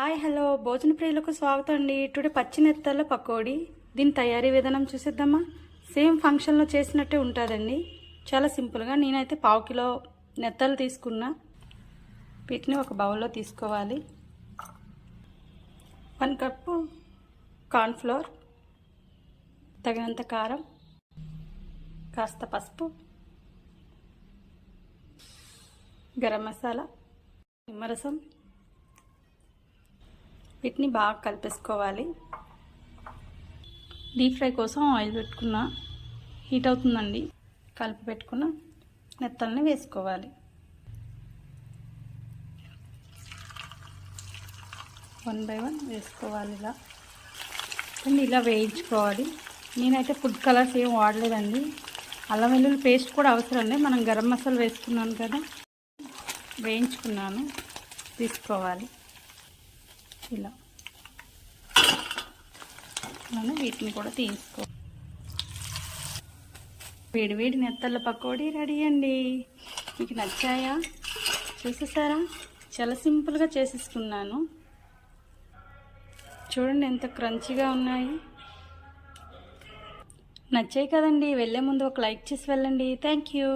Hi hello భోజన ప్రియులకు స్వాగతం అండి. టుడే పచ్చి నెత్తళ్ళ పకోడీ. దీని తయారీ విధానం చూసేద్దామా. సేమ్ ఫంక్షన్లో చేసినట్టే ఉంటుందండి. చాలా సింపుల్గా. నేనైతే 1/2 కిలో నెత్తలు తీసుకున్నా. వీటిని ఒక బౌల్లో తీసుకోవాలి. 1 కప్పు కార్న్ఫ్లోర్, తగినంత కారం, కాస్త పసుపు, గరం మసాలా, నిమ్మరసం. వీటిని బాగా కలిపేసుకోవాలి. డీప్ ఫ్రై కోసం ఆయిల్ పెట్టుకున్నా, హీట్ అవుతుందండి. కలిపి పెట్టుకున్న నెత్తల్ని వేసుకోవాలి. వన్ బై వన్ వేసుకోవాలి. ఇలా వేయించుకోవాలి. నేనైతే ఫుడ్ కలర్స్ ఏం వాడలేదండి. అల్లం వెల్లుల్లి పేస్ట్ కూడా అవసరం లేదు. మనం గరం మసాలా వేసుకున్నాను కదా, వేయించుకున్నాను. తీసుకోవాలి ఇలా. అలానే వీటిని కూడా తీసుకో. వేడి వేడి నెత్తళ్ళ పకోడీ రెడీ అండి. మీకు నచ్చాయా? చూసేసారా? చాలా సింపుల్గా చేసేసుకున్నాను. చూడండి ఎంత క్రంచీగా ఉన్నాయి. నచ్చాయి కదండి. వెళ్ళే ముందు ఒక లైక్ చేసి వెళ్ళండి. Thank you.